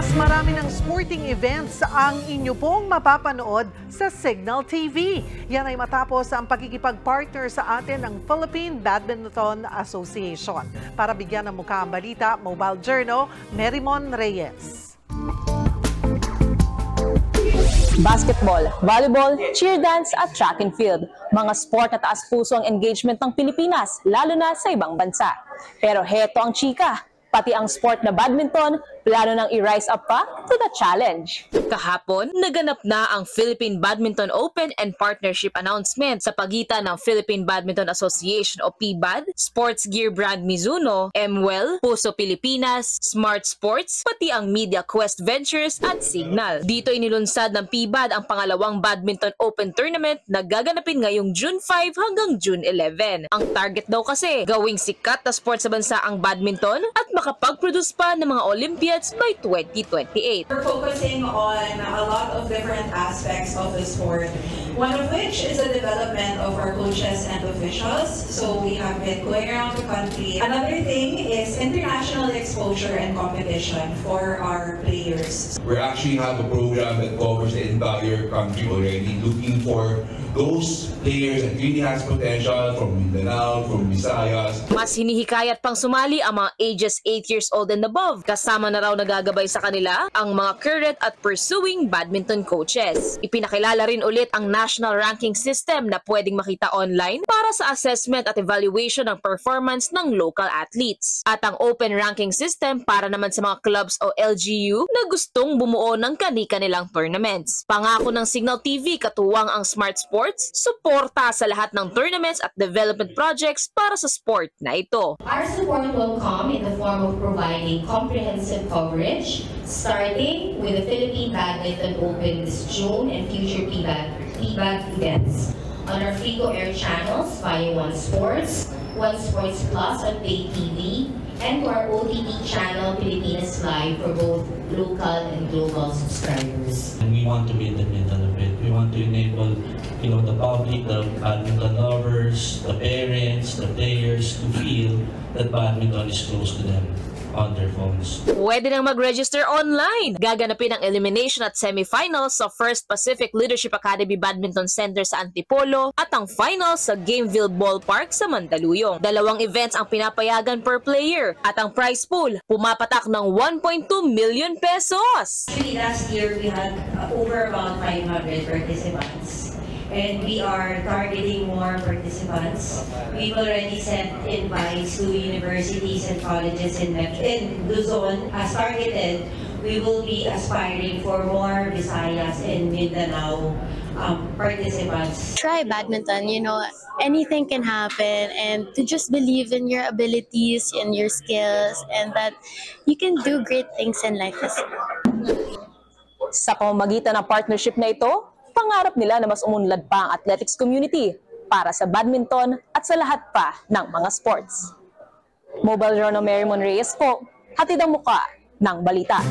Mas marami ng sporting events ang inyo pong mapapanood sa Signal TV. Yan ay matapos ang pagkikipag-partner sa atin ng Philippine Badminton Association. Para bigyan ng mukha ang balita, Mobile Journal, Merimon Reyes. Basketball, volleyball, cheer dance at track and field. Mga sport na taas puso ang engagement ng Pilipinas, lalo na sa ibang bansa. Pero heto ang chika, pati ang sport na badminton, plano nang i-rise up pa to the challenge. Kahapon, naganap na ang Philippine Badminton Open and Partnership Announcement sa pagitan ng Philippine Badminton Association o PBAD, sports gear brand Mizuno, MWell, Puso Pilipinas, Smart Sports, pati ang Media Quest Ventures at Signal. Dito inilunsad ng PBAD ang pangalawang Badminton Open Tournament na gaganapin ngayong June 5 hanggang June 11. Ang target daw kasi, gawing sikat na sport sa bansa ang badminton at makapag-produce pa ng mga Olympiads by 2028. We're focusing on a lot of different aspects of the sport, one of which is the development of our coaches and officials. So we have been going around the country. Another thing is international exposure and competition for our players. We actually have a program that covers the entire country already, looking for those players that really has potential from Mindanao, from Visayas. Mas hinihikayat pang sumali ang mga ages 8 years old and above. Kasama na raw nagagabay sa kanila ang mga current at pursuing badminton coaches. Ipinakilala rin ulit ang national ranking system na pwedeng makita online para sa assessment at evaluation ng performance ng local athletes. At ang open ranking system para naman sa mga clubs o LGU na gustong bumuo ng kani-kanilang tournaments. Pangako ng Signal TV, katuwang ang Smart Sports, suporta sa lahat ng tournaments at development projects para sa sport na ito. Our support will come in the form of providing comprehensive coverage, starting with the Philippine Badminton Open this June and future PBAD events on our free-to-air channels via One Sports Plus on Pay TV, and to our OTT channel, Pilipinas Live, for both local and global subscribers. And we want to be in the middle of it. We want to enable, the public, the badminton lovers, the parents, the players to feel that badminton is close to them on their phones. Pwede nang mag-register online. Gaganapin ang elimination at semifinals sa First Pacific Leadership Academy Badminton Center sa Antipolo at ang finals sa Gameville Ballpark sa Mandaluyong. Dalawang events ang pinapayagan per player at ang prize pool pumapatak ng 1.2 million pesos. Actually, last year we had over about 500 participants. And we are targeting more participants. We've already sent invites to universities and colleges in Luzon. As targeted, we will be aspiring for more Visayas and Mindanao participants. Try badminton, anything can happen, and to just believe in your abilities and your skills, and that you can do great things in life as well. Sa pamamagitan ng partnership na ito, pangarap nila na mas umunlad pa ang athletics community para sa badminton at sa lahat pa ng mga sports. Mobile Journal, Merimon Reyes po, hatid ang muka ng balita.